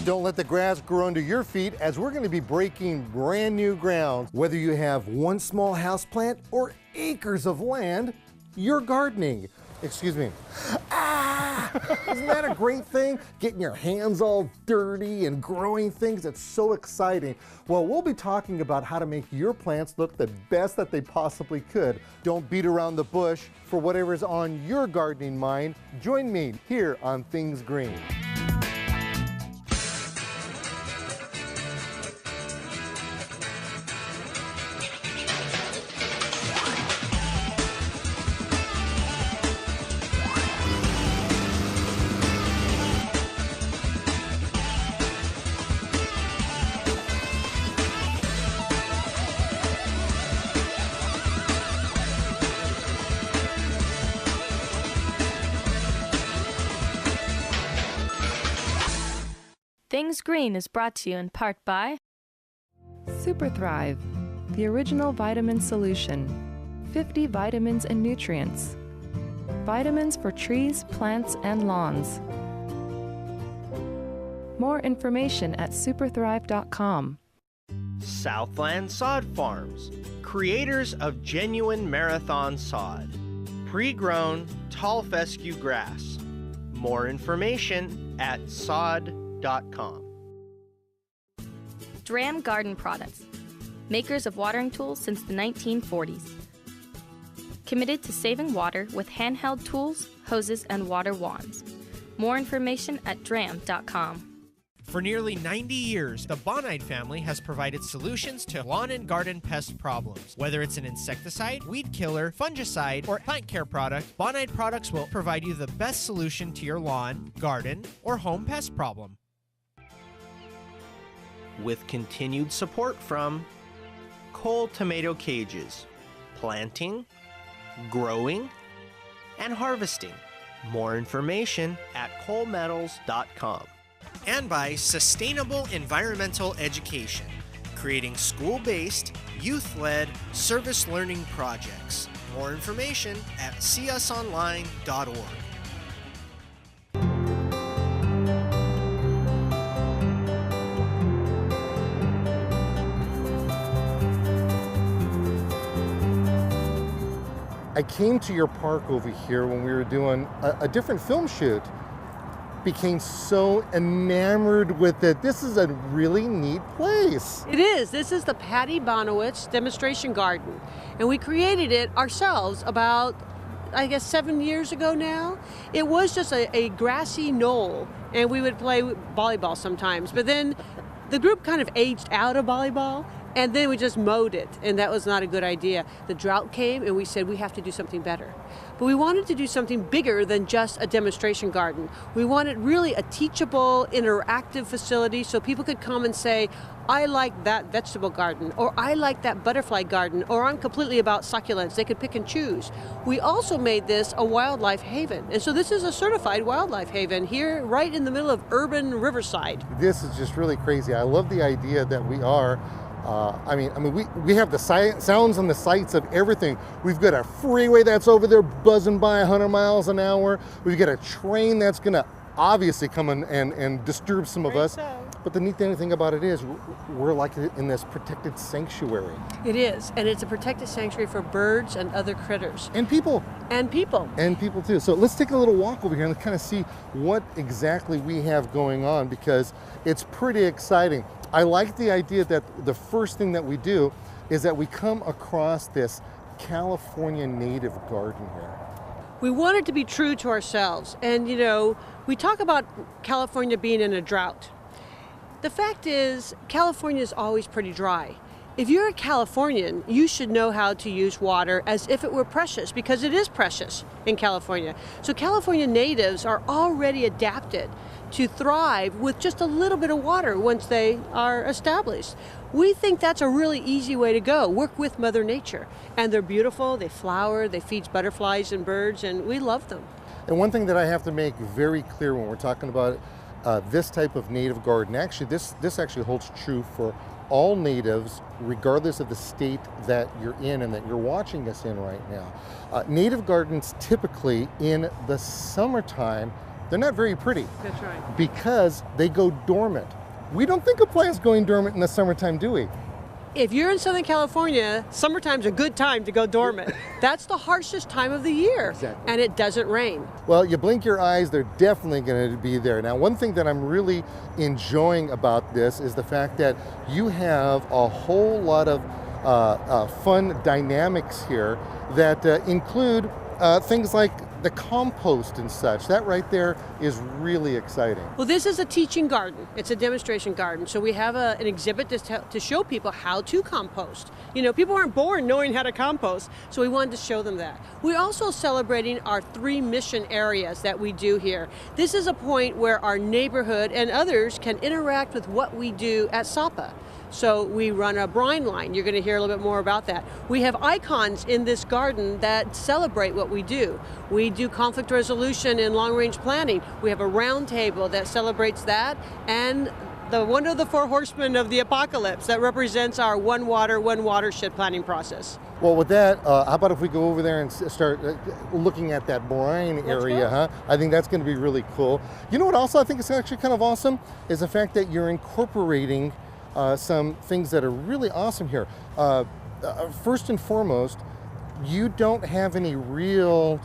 Don't let the grass grow under your feet, as we're going to be breaking brand new ground. Whether you have one small houseplant or acres of land, you're gardening. Excuse me. Ah! Isn't that a great thing? Getting your hands all dirty and growing things, it's so exciting. Well, we'll be talking about how to make your plants look the best that they possibly could. Don't beat around the bush. For whatever's on your gardening mind, join me here on Things Green. Things Green is brought to you in part by Super Thrive, the original vitamin solution. 50 vitamins and nutrients. Vitamins for trees, plants, and lawns. More information at superthrive.com. Southland Sod Farms, creators of genuine marathon sod. Pre-grown tall fescue grass. More information at sod.com. Dram Garden Products, makers of watering tools since the 1940s. Committed to saving water with handheld tools, hoses, and water wands. More information at dram.com. For nearly 90 years, the Bonide family has provided solutions to lawn and garden pest problems. Whether it's an insecticide, weed killer, fungicide, or plant care product, Bonide products will provide you the best solution to your lawn, garden, or home pest problem. With continued support from Cole Tomato Cages, planting, growing, and harvesting. More information at colemetals.com. And by Sustainable Environmental Education, creating school-based, youth-led service learning projects. More information at seeusonline.org. I came to your park over here when we were doing a different film shoot. Became so enamored with it. This is a really neat place. It is. This is the Patty Bonowitz demonstration garden. And we created it ourselves about, I guess, 7 years ago now. It was just a grassy knoll, and we would play volleyball sometimes. But then the group kind of aged out of volleyball, and then we just mowed it, and that was not a good idea. The drought came, and we said we have to do something better. But we wanted to do something bigger than just a demonstration garden. We wanted really a teachable, interactive facility so people could come and say, I like that vegetable garden, or I like that butterfly garden, or I'm completely about succulents. They could pick and choose. We also made this a wildlife haven. And so this is a certified wildlife haven here right in the middle of urban Riverside. This is just really crazy. I love the idea that we are we have the sounds and the sights of everything. We've got a freeway that's over there buzzing by 100 miles an hour. We've got a train that's going to obviously come and disturb some of us. So. But the neat thing about it is we're like in this protected sanctuary. It is, and it's a protected sanctuary for birds and other critters. And people. And people. And people too. So let's take a little walk over here and kind of see what exactly we have going on, because it's pretty exciting. I like the idea that the first thing that we do is that we come across this California native garden here. We wanted to be true to ourselves. And, we talk about California being in a drought. The fact is, California is always pretty dry. If you're a Californian, you should know how to use water as if it were precious, because it is precious in California. So California natives are already adapted to thrive with just a little bit of water once they are established. We think that's a really easy way to go. Work with Mother Nature. And they're beautiful, they flower, they feed butterflies and birds, and we love them. And one thing that I have to make very clear when we're talking about this type of native garden, actually this actually holds true for all natives, regardless of the state that you're in and that you're watching us in right now. Native gardens typically in the summertime they're not very pretty. That's right. Because they go dormant. We don't think of plants going dormant in the summertime, do we? If you're in Southern California, summertime's a good time to go dormant. That's the harshest time of the year. Exactly. And it doesn't rain. Well, you blink your eyes, they're definitely going to be there. Now, one thing that I'm really enjoying about this is the fact that you have a whole lot of fun dynamics here that include things like the compost and such. That right there is really exciting. Well, this is a teaching garden. It's a demonstration garden. So we have an exhibit to show people how to compost. You know, people aren't born knowing how to compost, so we wanted to show them that. We're also celebrating our 3 mission areas that we do here. This is a point where our neighborhood and others can interact with what we do at SAWPA. So we run a brine line. You're going to hear a little bit more about that. We have icons in this garden that celebrate what we do. We do conflict resolution and long-range planning. We have a round table that celebrates that, and one of the 4 horsemen of the apocalypse that represents our one water, one watershed planning process. Well, with that, how about if we go over there and start looking at that brine area, huh? I think that's going to be really cool. You know what also I think is actually kind of awesome is the fact that you're incorporating some things that are really awesome here. First and foremost, you don't have any real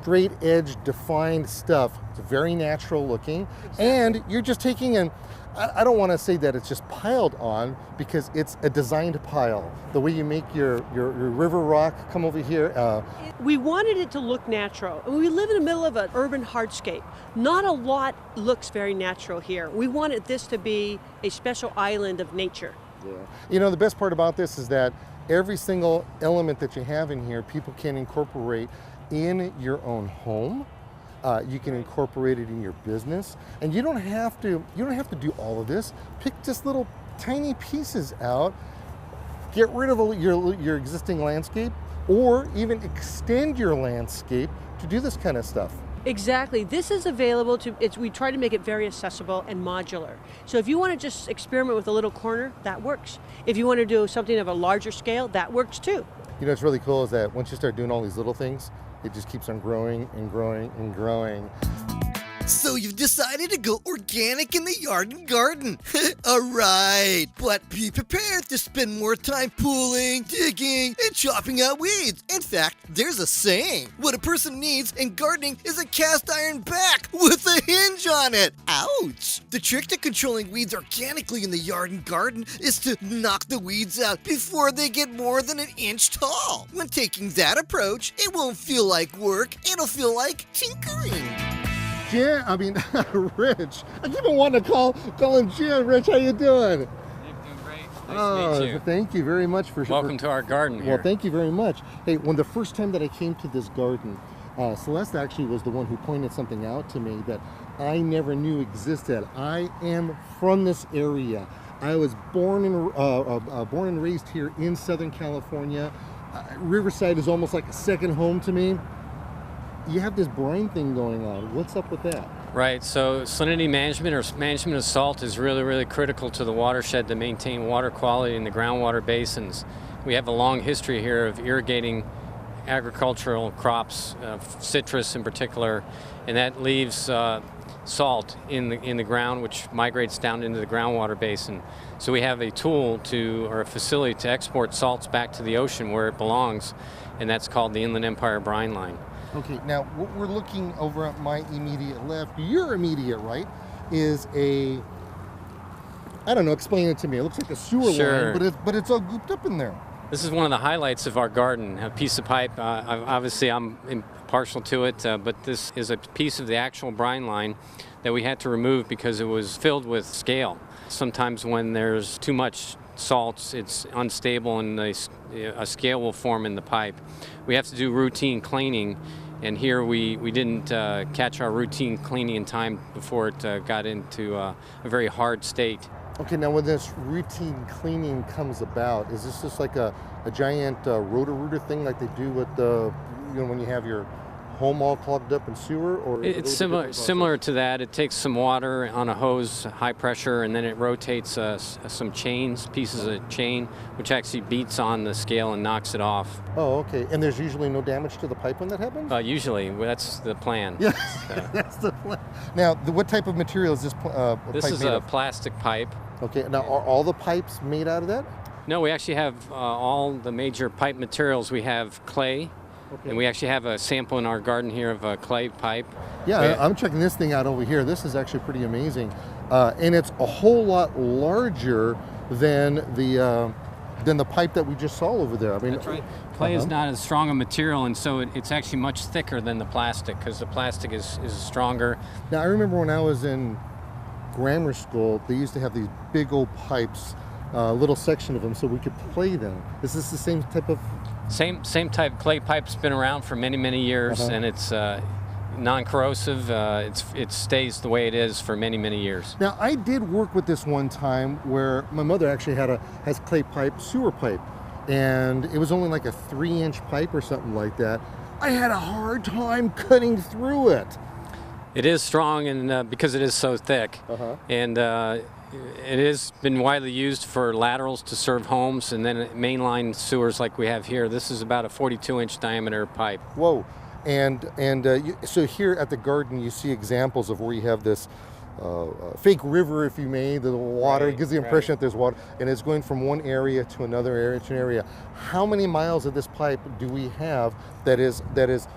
straight edge defined stuff. It's very natural looking. Exactly. And you're just taking an, I don't want to say that it's just piled on because it's a designed pile. The way you make your river rock come over here. We wanted it to look natural. We live in the middle of an urban hardscape. Not a lot looks very natural here. We wanted this to be a special island of nature. Yeah. You know, the best part about this is that every single element that you have in here, people can incorporate in your own home. You can incorporate it in your business, and you don't have to do all of this. Pick just little tiny pieces out, get rid of your existing landscape, or even extend your landscape to do this kind of stuff. Exactly. This is available we try to make it very accessible and modular. So if you want to just experiment with a little corner, that works. If you want to do something of a larger scale, that works too. You know what's really cool is that once you start doing all these little things, it just keeps on growing and growing and growing. So you've decided to go organic in the yard and garden. Alright, but be prepared to spend more time pulling, digging, and chopping out weeds. In fact, there's a saying, what a person needs in gardening is a cast iron back with a hinge on it. Ouch! The trick to controlling weeds organically in the yard and garden is to knock the weeds out before they get more than an inch tall. When taking that approach, it won't feel like work, it'll feel like tinkering. Jim, Rich. I keep on wanting to call him Jim. Rich, how you doing? Nick, doing great. Nice to meet you. Thank you very much for Welcome to our garden here. Well, thank you very much. Hey, when the first time that I came to this garden, Celeste actually was the one who pointed something out to me that I never knew existed. I am from this area. I was born and raised here in Southern California. Riverside is almost like a second home to me. You have this brine thing going on. What's up with that? Right, so salinity management or management of salt is really, really critical to the watershed to maintain water quality in the groundwater basins. We have a long history here of irrigating agricultural crops, citrus in particular, and that leaves salt in the ground, which migrates down into the groundwater basin. So we have a tool or a facility to export salts back to the ocean where it belongs, and that's called the Inland Empire Brine Line. Okay, now what we're looking over at my immediate left, your immediate right, is I don't know, explain it to me. It looks like a sewer line, but it's all gooped up in there. This is one of the highlights of our garden, a piece of pipe. Obviously, I'm impartial to it, but this is a piece of the actual brine line that we had to remove because it was filled with scale. Sometimes when there's too much salts, it's unstable and a scale will form in the pipe. We have to do routine cleaning, and here we didn't catch our routine cleaning in time before it got into a very hard state. Okay, now when this routine cleaning comes about, is this just like a giant Roto-Rooter thing like they do with when you have your home all clogged up in sewer, or is it a It's little bit similar to that. It takes some water on a hose, high pressure, and then it rotates some pieces of chain, which actually beats on the scale and knocks it off. Oh, okay. And there's usually no damage to the pipe when that happens? Usually, that's the plan. Yeah, that's the plan. Now, what type of material is this This pipe is made a of? plastic pipe. Okay. Now, are all the pipes made out of that? No, we actually have all the major pipe materials. We have clay. Okay. And we actually have a sample in our garden here of a clay pipe. Yeah, I'm checking this thing out over here. This is actually pretty amazing, and it's a whole lot larger than the pipe that we just saw over there. I mean, That's right. Clay is not as strong a material, and so it's actually much thicker than the plastic because the plastic is stronger. Now, I remember when I was in grammar school, they used to have these big old pipes, little section of them, so we could play them. Is this the same type of? Same type clay pipe's been around for many years, and it's non-corrosive. It stays the way it is for many years. Now, I did work with this one time where my mother actually has clay pipe, sewer pipe, and it was only like a 3-inch pipe or something like that. I had a hard time cutting through it. It is strong, and because it is so thick, and it has been widely used for laterals to serve homes, and then mainline sewers like we have here. This is about a 42-inch diameter pipe. Whoa. So here at the garden, you see examples of where you have this fake river, if you may. The water gives the impression that there's water, and it's going from one area to another area. How many miles of this pipe do we have that is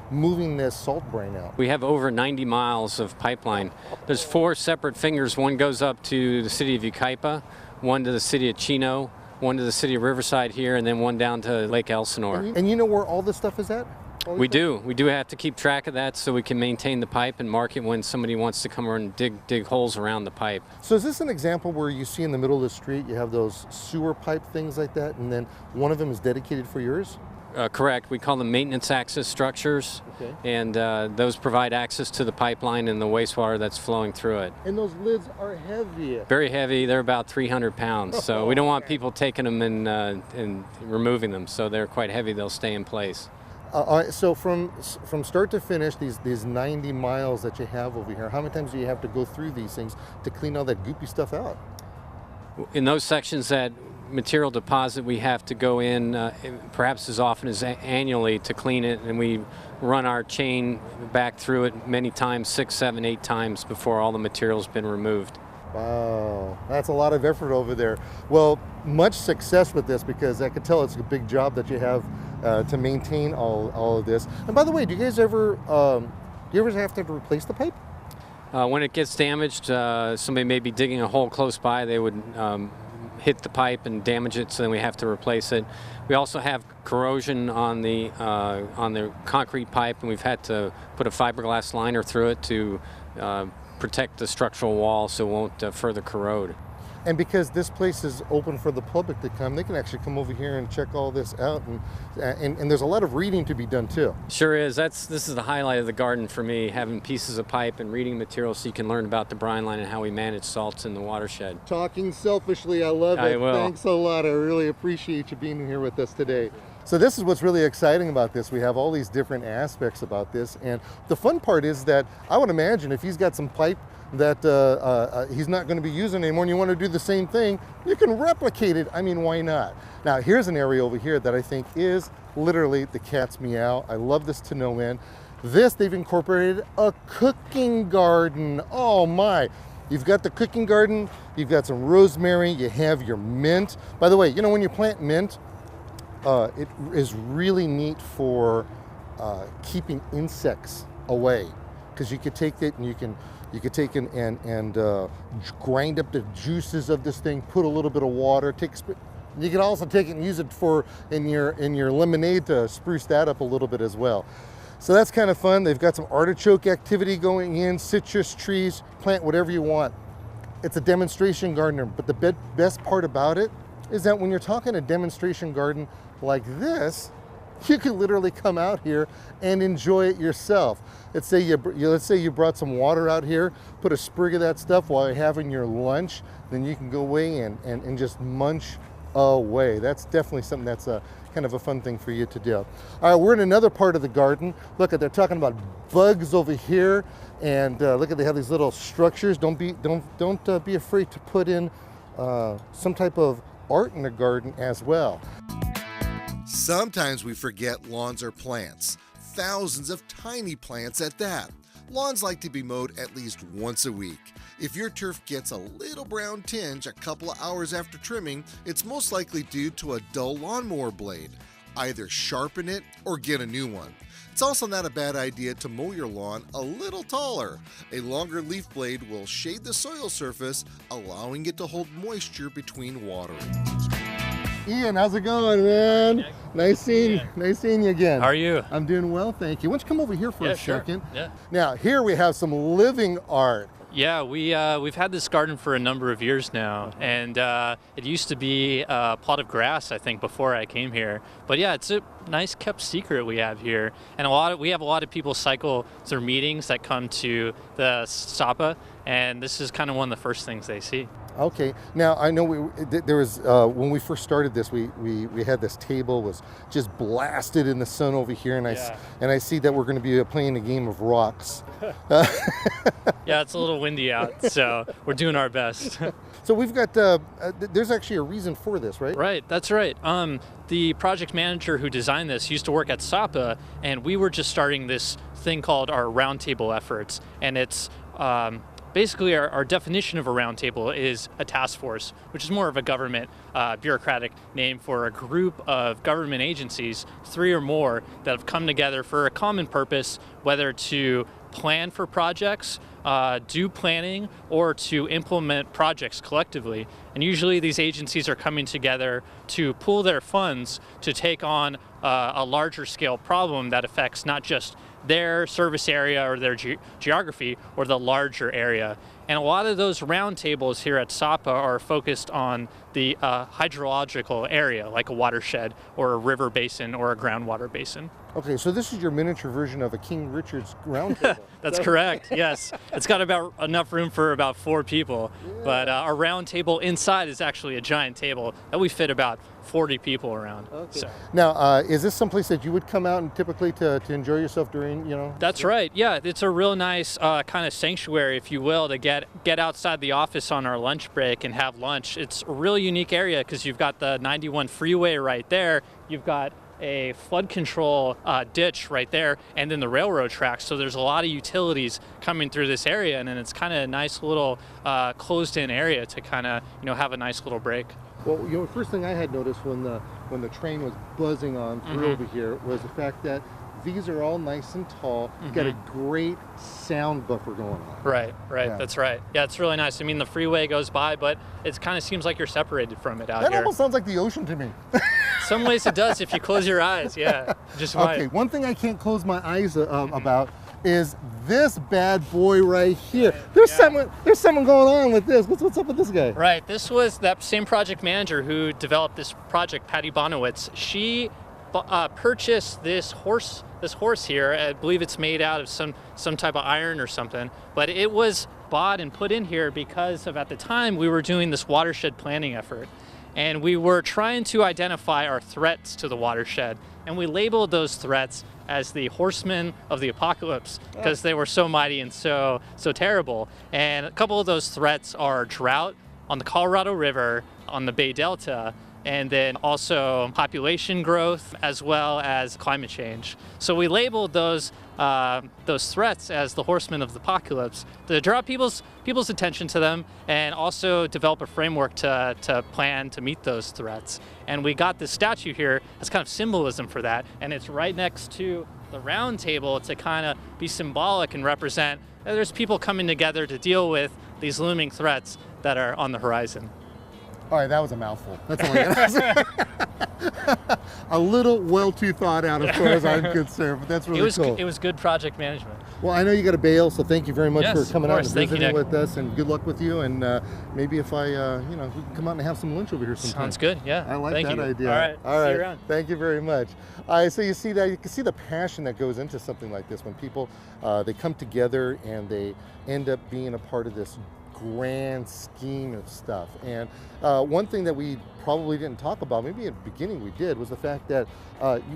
moving this salt brine out? We have over 90 miles of pipeline. There's 4 separate fingers. One goes up to the city of Yucaipa, one to the city of Chino, one to the city of Riverside here, and then one down to Lake Elsinore. And you know where all this stuff is at? We do. We do have to keep track of that so we can maintain the pipe and mark it when somebody wants to come over and dig holes around the pipe. So is this an example where you see in the middle of the street, you have those sewer pipe things like that, and then one of them is dedicated for yours? Correct. We call them maintenance access structures, and those provide access to the pipeline and the wastewater that's flowing through it. And those lids are heavy. Very heavy. They're about 300 pounds, so we don't want people taking them and removing them, so they're quite heavy. They'll stay in place. All right, so from start to finish, these 90 miles that you have over here, how many times do you have to go through these things to clean all that goopy stuff out? In those sections that material deposit, we have to go in perhaps as often as annually to clean it, and we run our chain back through it many times, 6, 7, 8 times before all the material's been removed. Wow, that's a lot of effort over there. Well, much success with this, because I could tell it's a big job that you have to maintain all of this. And by the way, do you guys ever have to replace the pipe? When it gets damaged, somebody may be digging a hole close by. They would hit the pipe and damage it, so then we have to replace it. We also have corrosion on the concrete pipe, and we've had to put a fiberglass liner through it to protect the structural wall so it won't further corrode. And because this place is open for the public to come, they can actually come over here and check all this out, and there's a lot of reading to be done too. Sure is. This is the highlight of the garden for me, having pieces of pipe and reading material so you can learn about the brine line and how we manage salts in the watershed. Talking selfishly, I love it. I will. Thanks a lot. I really appreciate you being here with us today. So this is what's really exciting about this. We have all these different aspects about this, and the fun part is that I would imagine if he's got some pipe that he's not going to be using anymore and you want to do the same thing, you can replicate it. I mean, why not? Now, here's an area over here that I think is literally the cat's meow. I love this to no end. They've incorporated a cooking garden. Oh my. You've got the cooking garden, you've got some rosemary, you have your mint. By the way, you know, when you plant mint, it is really neat for keeping insects away, because you could take it and you could take it and grind up the juices of this thing, put a little bit of water, you can also take it and use it in your lemonade to spruce that up a little bit as well. So that's kind of fun. They've got some artichoke activity going in, citrus trees, plant whatever you want. It's a demonstration gardener, but the best part about it is that when you're talking a demonstration garden like this, you can literally come out here and enjoy it yourself. Let's say you brought some water out here, put a sprig of that stuff while you're having your lunch, then you can go away and just munch away. That's definitely something that's kind of a fun thing for you to do. All right, we're in another part of the garden. Look at, they're talking about bugs over here, and look at, they have these little structures. Don't be afraid to put in some type of art in the garden as well. Sometimes we forget lawns are plants. Thousands of tiny plants at that. Lawns like to be mowed at least once a week. If your turf gets a little brown tinge a couple of hours after trimming, it's most likely due to a dull lawnmower blade. Either sharpen it or get a new one. It's also not a bad idea to mow your lawn a little taller. A longer leaf blade will shade the soil surface, allowing it to hold moisture between watering. Ian, how's it going, man? Nice seeing you again. How are you? I'm doing well, thank you. Why don't you come over here for a second? Yeah. Now, here we have some living art. Yeah, we've had this garden for a number of years now, and it used to be a plot of grass, I think, before I came here. But yeah, it's a nice kept secret we have here, and we have a lot of people cycle through meetings that come to the SAWPA, and this is kind of one of the first things they see. Okay. Now I know there was when we first started this, we had this table was just blasted in the sun over here, and I see that we're going to be playing a game of rocks. Yeah, it's a little windy out, so we're doing our best. So we've got there's actually a reason for this, right? Right, that's right. The project manager who designed this used to work at SAWPA, and we were just starting this thing called our roundtable efforts, and it's basically, our definition of a roundtable is a task force, which is more of a government bureaucratic name for a group of government agencies, 3 or more, that have come together for a common purpose, whether to plan for projects, do planning, or to implement projects collectively. And usually these agencies are coming together to pool their funds to take on a larger scale problem that affects not just their service area or their geography or the larger area. And a lot of those roundtables here at SAWPA are focused on the hydrological area, like a watershed or a river basin or a groundwater basin. Okay, so this is your miniature version of a King Richard's roundtable. That's correct, yes. It's got about enough room for about 4 people, but our round table inside is actually a giant table that we fit about 40 people around. Okay. So. Now, is this someplace that you would come out and typically to enjoy yourself during, That's right, yeah. It's a real nice kind of sanctuary, if you will, to get outside the office on our lunch break and have lunch. It's a really unique area because you've got the 91 freeway right there. You've got a flood control ditch right there, and then the railroad tracks. So there's a lot of utilities coming through this area, and then it's kind of a nice little closed-in area to kind of have a nice little break. Well, the first thing I had noticed when the train was buzzing on through over here was the fact that these are all nice and tall. You've got a great sound buffer going on. Right, Yeah. that's right. Yeah, it's really nice. I mean, the freeway goes by, but it kind of seems like you're separated from it out That here. almost sounds like the ocean to me. Some ways it does if you close your eyes, yeah. Just Okay, right. one thing I can't close my eyes about is this bad boy right here. There's something going on with this. What's up with this guy? Right, this was that same project manager who developed this project, Patty Bonowitz. She purchased this horse here. I believe it's made out of some type of iron or something, but it was bought and put in here because of, at the time, we were doing this watershed planning effort, and we were trying to identify our threats to the watershed, and we labeled those threats as the horsemen of the apocalypse because they were so mighty and so terrible. And a couple of those threats are drought on the Colorado River, on the Bay Delta, and then also population growth as well as climate change. So we labeled those threats as the horsemen of the apocalypse to draw people's attention to them, and also develop a framework to plan to meet those threats. And we got this statue here as kind of symbolism for that, and it's right next to the round table to kind of be symbolic and represent that there's people coming together to deal with these looming threats that are on the horizon. All right, that was a mouthful. That's all I got. A little well too thought out as far as I'm concerned, but that's really cool. It was good project management. Well, I know you got to bail, so thank you very much Yes, for coming of out and course. Thank you, visiting Nick. with us, and good luck with you. And maybe if we can come out and have some lunch over here sometime. Sounds good, yeah. I like Thank that you. idea. All right, see you around. Thank you very much. All right, so you see the passion that goes into something like this when people they come together and they end up being a part of this grand scheme of stuff. And one thing that we probably didn't talk about, maybe at the beginning we did, was the fact that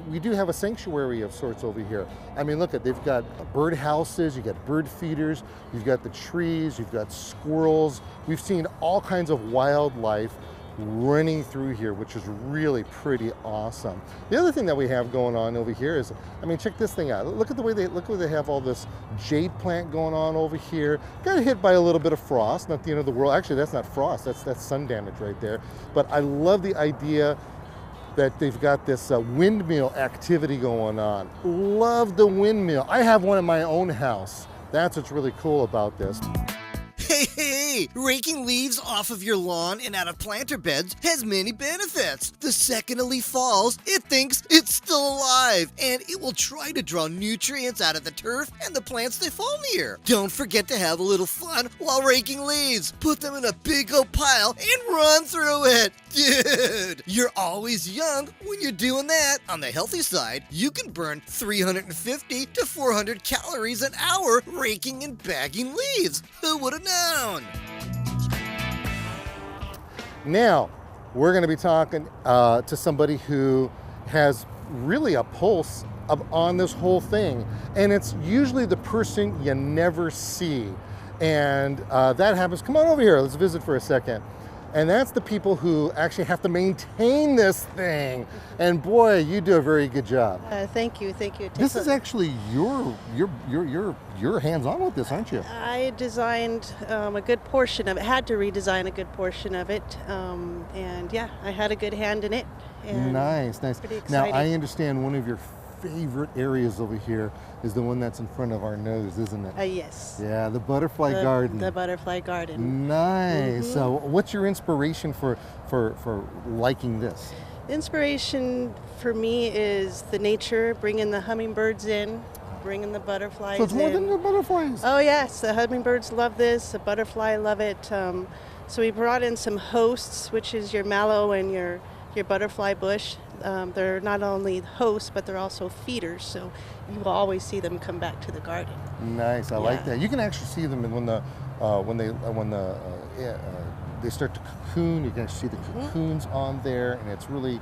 we do have a sanctuary of sorts over here. I mean, look at, they've got bird houses, you've got bird feeders, you've got the trees, you've got squirrels. We've seen all kinds of wildlife running through here, which is really pretty awesome. The other thing that we have going on over here is, I mean, check this thing out. Look at the way they have all this jade plant going on over here. Got hit by a little bit of frost, not the end of the world. Actually, that's not frost, that's sun damage right there. But I love the idea that they've got this windmill activity going on. Love the windmill. I have one in my own house. That's what's really cool about this. Hey, raking leaves off of your lawn and out of planter beds has many benefits. The second a leaf falls, it thinks it's still alive, and it will try to draw nutrients out of the turf and the plants they fall near. Don't forget to have a little fun while raking leaves. Put them in a big old pile and run through it. Dude, you're always young when you're doing that. On the healthy side, you can burn 350 to 400 calories an hour raking and bagging leaves. Who would have known? Now, we're going to be talking to somebody who has really a pulse on this whole thing. And it's usually the person you never see. And that happens. Come on over here. Let's visit for a second. And that's the people who actually have to maintain this thing. And boy, you do a very good job. Thank you. This is actually you're hands-on with this, aren't you? I designed a good portion of it. Had to redesign a good portion of it, and yeah, I had a good hand in it. And nice. Pretty Now exciting. I understand one of your favorite areas over here is the one that's in front of our nose, isn't it? Yes. Yeah, the butterfly garden. The butterfly garden. Nice. Mm-hmm. So, what's your inspiration for liking this? Inspiration for me is the nature, bringing the hummingbirds in, bringing the butterflies in. So it's more than the butterflies. Oh yes, the hummingbirds love this. The butterfly love it. So we brought in some hosts, which is your mallow and your butterfly bush. They're not only hosts, but they're also feeders. So you will always see them come back to the garden. Nice, I like that. You can actually see them when they start to cocoon. You can actually see the cocoons on there, and it's really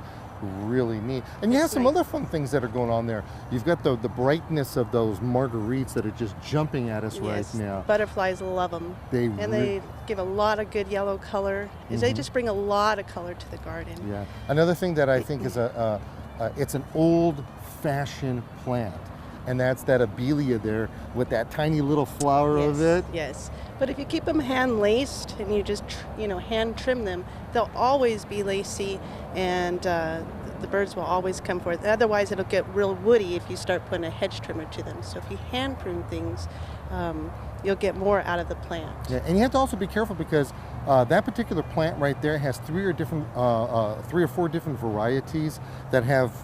neat. And you have some other fun things that are going on there. You've got the brightness of those marguerites that are just jumping at us right now. Butterflies love them. They give a lot of good yellow color. They just bring a lot of color to the garden. Yeah. Another thing that I think is it's an old-fashioned plant, and that's that abelia there with that tiny little flower of it. Yes. But if you keep them hand-laced and you just hand trim them, they'll always be lacy, and the birds will always come forth. Otherwise, it'll get real woody if you start putting a hedge trimmer to them. So if you hand prune things, you'll get more out of the plant. Yeah, and you have to also be careful because that particular plant right there has three or four different varieties that have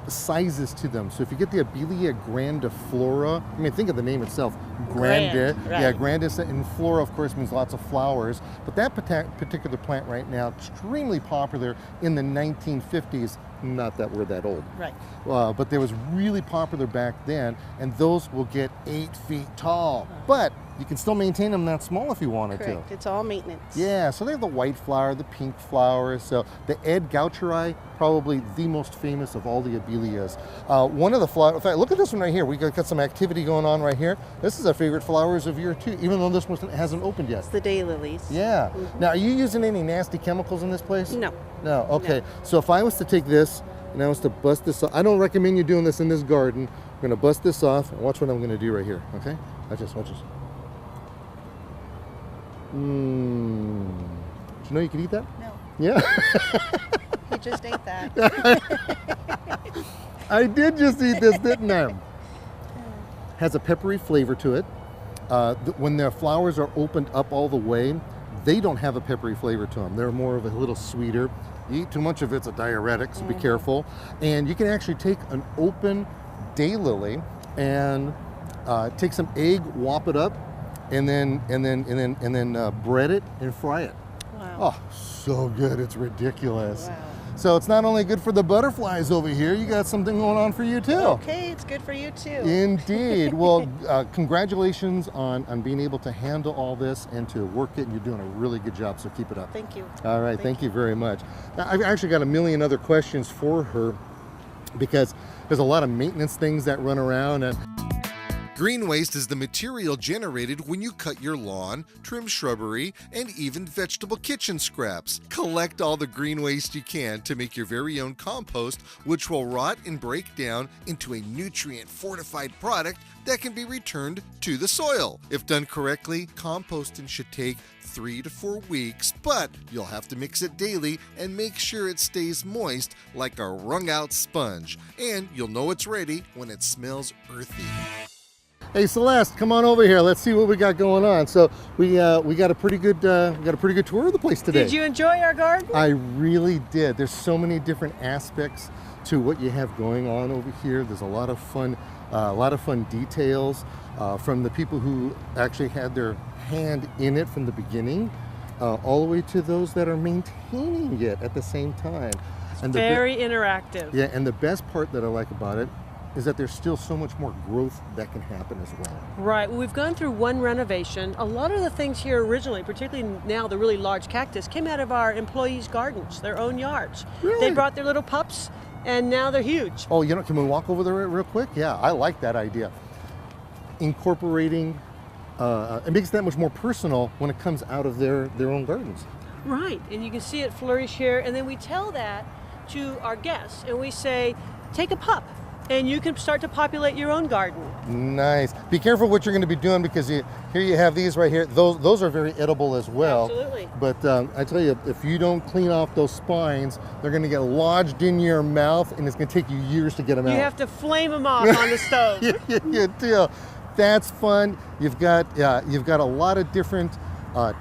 sizes to them. So if you get the Abelia grandiflora, I mean, think of the name itself, Grand, right. Yeah, grandis, and flora, of course, means lots of flowers. But that particular plant right now, extremely popular in the 1950s. Not that we're that old. Right. But they was really popular back then, and those will get 8 feet tall. But you can still maintain them that small if you wanted Correct. to. It's all maintenance. Yeah, so they have the white flower, the pink flowers. So the Ed Gaucheri, probably the most famous of all the abelias. One of the flowers, in fact, look at this one right here. We got some activity going on right here. This is our favorite flowers of year too, even though this one hasn't opened yet. It's the daylilies. Yeah. Now, are you using any nasty chemicals in this place? No. No, okay. No. So if I was to take this and I was to bust this off, I don't recommend you doing this in this garden. I'm gonna bust this off and watch what I'm gonna do right here, okay? Watch this. Did you know you could eat that? No. Yeah? You just ate that. I did just eat this, didn't I? Has a peppery flavor to it. When their flowers are opened up all the way, they don't have a peppery flavor to them. They're more of a little sweeter. You eat too much of it's a diuretic, so be careful. And you can actually take an open daylily and take some egg, whop it up, and then bread it and fry it. Wow. Oh, so good, it's ridiculous. Wow. So it's not only good for the butterflies over here, you got something going on for you too. Okay, it's good for you too. Indeed. Well, congratulations on being able to handle all this and to work it. And you're doing a really good job, so keep it up. Thank you. All right, thank you very much. Now, I've actually got a million other questions for her because there's a lot of maintenance things that run around. And Green waste is the material generated when you cut your lawn, trim shrubbery, and even vegetable kitchen scraps. Collect all the green waste you can to make your very own compost, which will rot and break down into a nutrient-fortified product that can be returned to the soil. If done correctly, composting should take 3 to 4 weeks, but you'll have to mix it daily and make sure it stays moist like a wrung-out sponge. And you'll know it's ready when it smells earthy. hey, Celeste, come on over here. Let's see what we got going on. So we got a pretty good tour of the place today. Did you enjoy our garden? I really did. There's so many different aspects to what you have going on over here. There's a lot of fun details from the people who actually had their hand in it from the beginning, all the way to those that are maintaining it at the same time. And Very interactive. Yeah, and the best part that I like about it is that there's still so much more growth that can happen as well. Right. Well, we've gone through one renovation. A lot of the things here originally, particularly now the really large cactus, came out of our employees' gardens, their own yards. Really? They brought their little pups, and now they're huge. Oh, can we walk over there real quick? Yeah, I like that idea. Incorporating, it makes it that much more personal when it comes out of their own gardens. Right. And you can see it flourish here. And then we tell that to our guests, and we say, take a pup, and you can start to populate your own garden. Nice. Be careful what you're going to be doing, because here you have these right here. Those are very edible as well. Absolutely. But I tell you, if you don't clean off those spines, they're going to get lodged in your mouth, and it's going to take you years to get them out. You have to flame them off on the stove. You do. That's fun. You've got a lot of different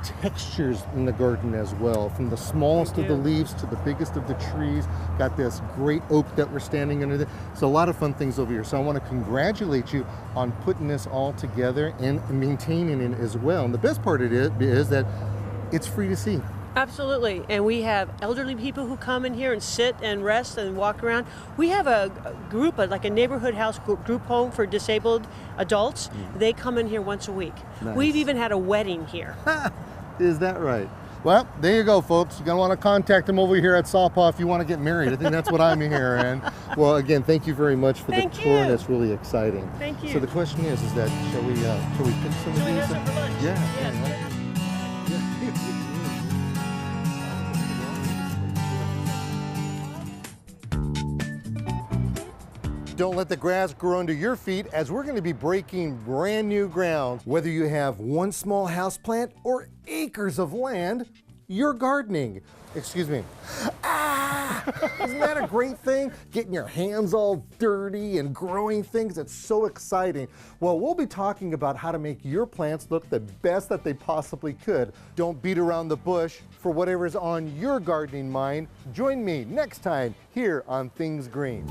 textures in the garden as well, from the smallest of the leaves to the biggest of the trees. Got this great oak that we're standing under there. So a lot of fun things over here. So I want to congratulate you on putting this all together and maintaining it as well. And the best part of it is that it's free to see. Absolutely. And we have elderly people who come in here and sit and rest and walk around. We have a group, like a neighborhood house group home for disabled adults. They come in here once a week. Nice. We've even had a wedding here. Is that right? Well, there you go, folks. You're going to want to contact them over here at SAWPA if you want to get married. I think that's what I'm hearing. Well, again, thank you very much for the tour, and it's really exciting. Thank you. So the question is that shall we pick some of these? Shall we have some for lunch? Yeah. Don't let the grass grow under your feet, as we're going to be breaking brand new ground. Whether you have one small houseplant or acres of land, you're gardening. Excuse me. Isn't that a great thing? Getting your hands all dirty and growing things, it's so exciting. Well, we'll be talking about how to make your plants look the best that they possibly could. Don't beat around the bush for whatever's on your gardening mind. Join me next time here on Things Green.